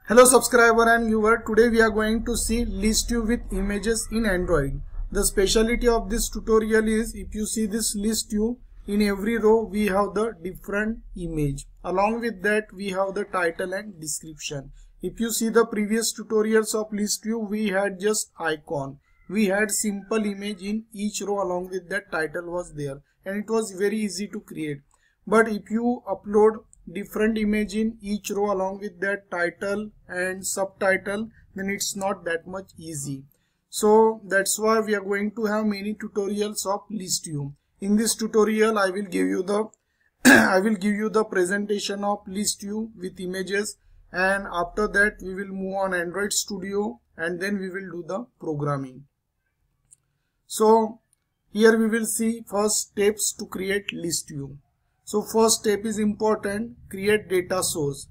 Hello subscriber and viewer, today we are going to see ListView with images in Android. The speciality of this tutorial is if you see this ListView, in every row we have the different image. Along with that we have the title and description. If you see the previous tutorials of ListView, we had just icon. We had simple image in each row, along with that title was there and it was very easy to create. But if you upload different image in each row along with that title and subtitle, then it's not that much easy. So that's why we are going to have many tutorials of ListView. In this tutorial I will give you the presentation of ListView with images, and after that we will move on Android Studio and then we will do the programming. So here we will see first steps to create ListView. So first step is important, create data source.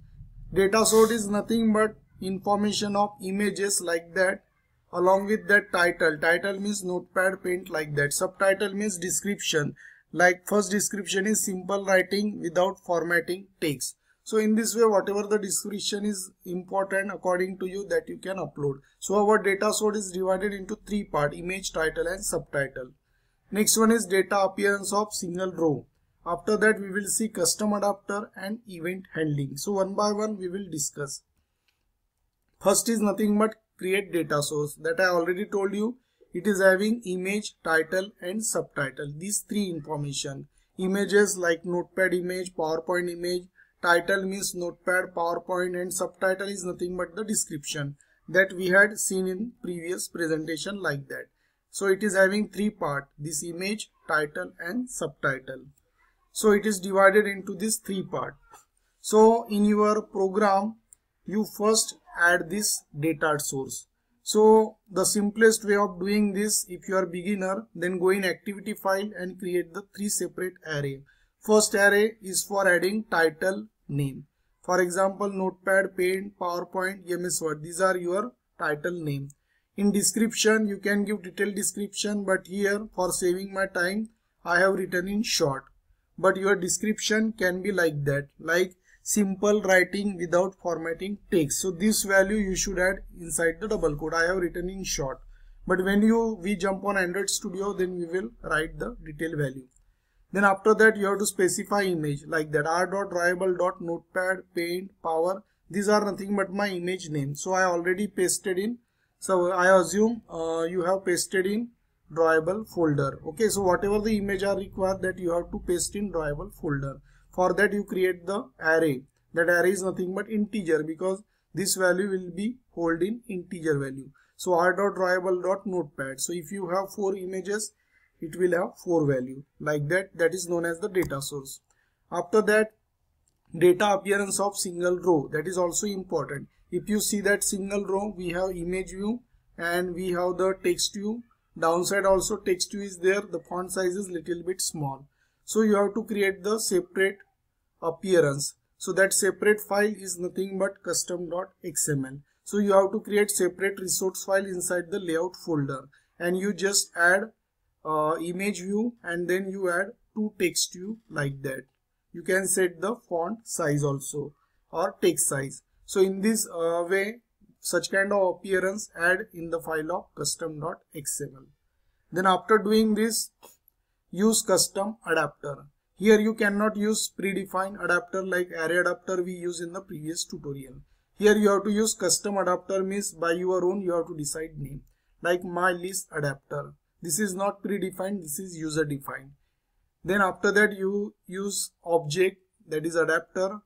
Data source is nothing but information of images like that, along with that title. Title means notepad paint like that. Subtitle means description. Like first description is simple writing without formatting text. So in this way whatever the description is important according to you, that you can upload. So our data source is divided into three parts: image, title and subtitle. Next one is data appearance of single row. After that we will see custom adapter and event handling. So one by one we will discuss. First is nothing but create data source. That I already told you. It is having image, title and subtitle. These three information. Images like notepad image, PowerPoint image. Title means notepad, PowerPoint, and subtitle is nothing but the description that we had seen in previous presentation like that. So it is having three parts: this image, title and subtitle. So it is divided into these three parts. So in your program, you first add this data source. So the simplest way of doing this, if you are beginner, then go in activity file and create the three separate array. First array is for adding title name. For example, notepad, paint, PowerPoint, MS Word. These are your title name. In description, you can give detailed description, but here for saving my time, I have written in short. But your description can be like that, like simple writing without formatting text. So this value you should add inside the double quote. I have written in short, but when we jump on Android Studio, then we will write the detailed value. Then after that you have to specify image like that: r.drawable.notepad, paint, power. These are nothing but my image name. So I already pasted in. So I assume you have pasted in drawable folder. Okay, so whatever the image are required, that you have to paste in drawable folder. For that you create the array. That array is nothing but integer, because this value will be held in integer value. So r.drawable.notepad. So if you have 4 images, it will have 4 value like that. That is known as the data source. After that, data appearance of single row. That is also important. If you see that single row, we have image view and we have the text view. Downside also text view is there. The font size is little bit small. So you have to create the separate appearance. So that separate file is nothing but custom.xml. So you have to create separate resource file inside the layout folder, and you just add image view and then you add 2 text view like that. You can set the font size also or text size. So in this way, such kind of appearance add in the file of custom.xml. Then after doing this, use custom adapter. Here you cannot use predefined adapter like ArrayAdapter we use in the previous tutorial. Here you have to use custom adapter, means by your own you have to decide name, like my list adapter. This is not predefined, this is user defined. Then after that you use object, that is adapter,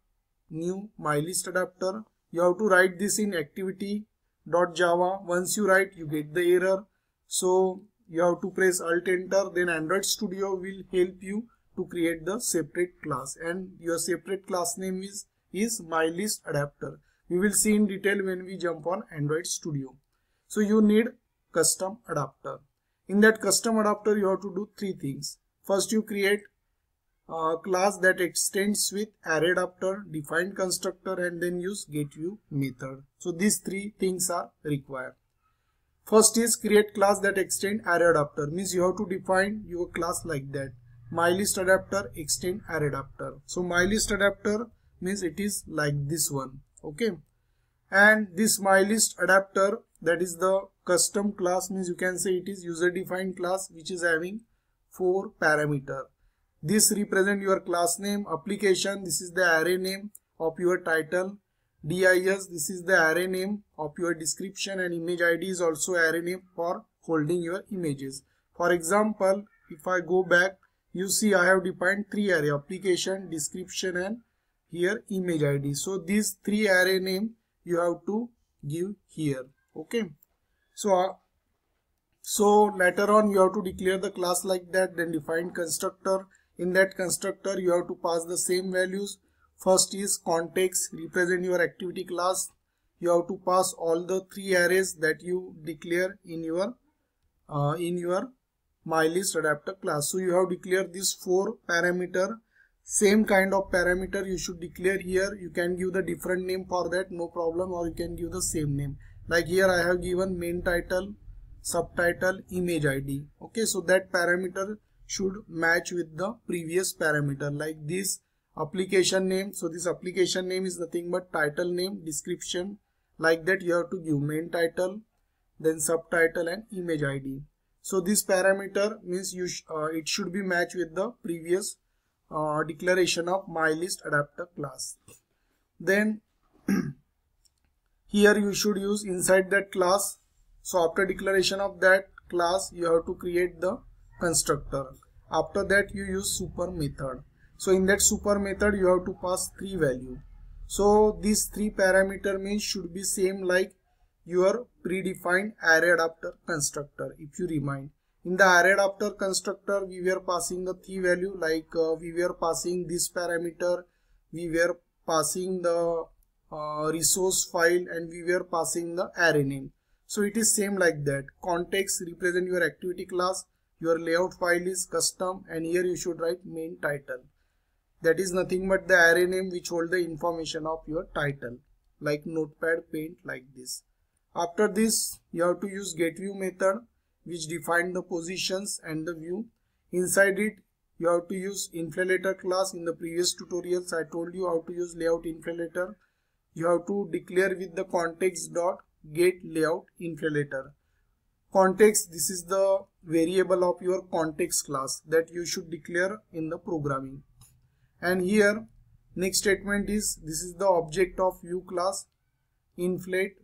new my list adapter. You have to write this in activity.java. Once you write, you get the error. So you have to press Alt Enter. Then Android Studio will help you to create the separate class, and your separate class name is MyListAdapter. We will see in detail when we jump on Android Studio. So you need custom adapter. In that custom adapter, you have to do 3 things. First, you create a class that extends with ArrayAdapter, define constructor, and then use getView method. So these 3 things are required. First is create class that extend ArrayAdapter, means you have to define your class like that: MyListAdapter extend ArrayAdapter. So MyListAdapter means it is like this one. Okay, And this MyListAdapter, that is the custom class, means you can say it is user defined class which is having 4 parameters. This represent your class name. Application, this is the array name of your title. DIS, this is the array name of your description, and image ID is also array name for holding your images. For example, if I go back, you see I have defined 3 array: application, description, and here image ID. So these 3 array name you have to give here. Okay. So later on you have to declare the class like that, then define constructor. In that constructor you have to pass the same values. First is context, represent your activity class. You have to pass all the 3 arrays that you declare in your MyListAdapter class. So you have declared these 4 parameter. Same kind of parameter you should declare here. You can give the different name for that, no problem, or you can give the same name. Like here I have given main title, subtitle, image ID. Okay, so that parameter should match with the previous parameter. Like this application name, so this application name is nothing but title name, description, like that you have to give main title, then subtitle and image ID. So this parameter means it should be matched with the previous declaration of MyListAdapter class. Then here you should use inside that class. So after declaration of that class you have to create the constructor. After that you use super method. So in that super method you have to pass 3 values. So these 3 parameter means should be same like your predefined ArrayAdapter constructor. If you remind, in the ArrayAdapter constructor we were passing the 3 value, like we were passing this parameter, we were passing the resource file, and we were passing the array name. So it is same like that. Context represent your activity class, your layout file is custom, and here you should write main title. That is nothing but the array name which hold the information of your title, like Notepad, Paint, like this. After this you have to use getView method which define the positions and the view. Inside it you have to use inflator class. In the previous tutorials I told you how to use layout inflator. You have to declare with the context dot get layout inflator. Context, this is the variable of your context class that you should declare in the programming. And here next statement is, this is the object of view class, inflate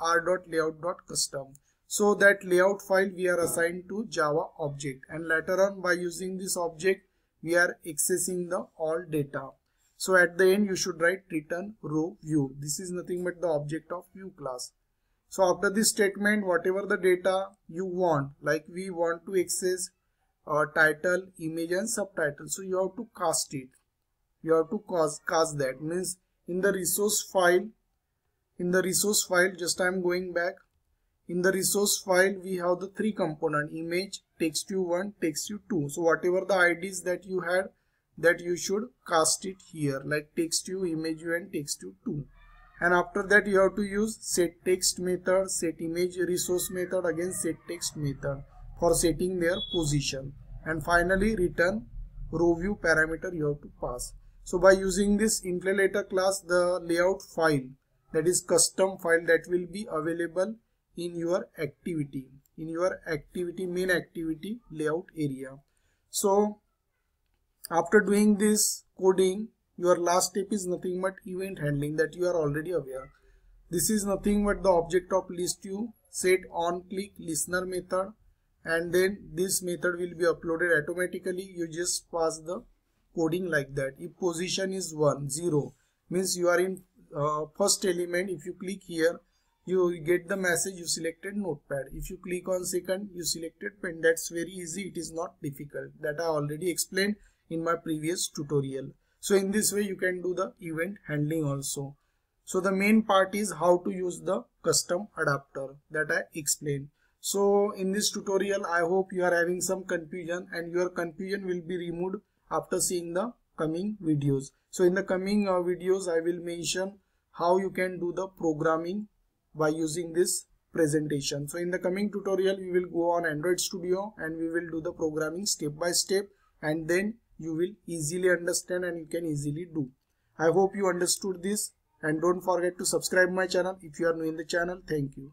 r.layout.custom. So that layout file we are assigned to Java object, and later on by using this object we are accessing the all data. So at the end you should write return row view. This is nothing but the object of view class. So after this statement, whatever the data you want, like we want to access title, image and subtitle, so you have to cast it. You have to cast that, means in the resource file, just I am going back. In the resource file we have the 3 component: image, textview1, textview2. So whatever the IDs that you had, that you should cast it here, like textview, imageview and textview2. And after that you have to use setText method, setImage resource method, again setText method for setting their position, and finally return row view parameter you have to pass. So by using this inflator class, the layout file, that is custom file, that will be available in your activity, main activity layout area. So after doing this coding, your last step is nothing but event handling, that you are already aware. This is nothing but the object of ListView, set on click listener method, and then this method will be uploaded automatically. You just pass the coding like that. If position is 1, 0 means you are in first element. If you click here, you get the message you selected Notepad. If you click on second, you selected pen. That's very easy. It is not difficult. That I already explained in my previous tutorial. So in this way you can do the event handling also. So the main part is how to use the custom adapter that I explained. So in this tutorial I hope you are having some confusion, and your confusion will be removed after seeing the coming videos. So in the coming videos I will mention how you can do the programming by using this presentation. So in the coming tutorial we will go on Android Studio and we will do the programming step by step, and then you will easily understand and you can easily do. I hope you understood this. and don't forget to subscribe my channel if you are new in the channel. Thank you.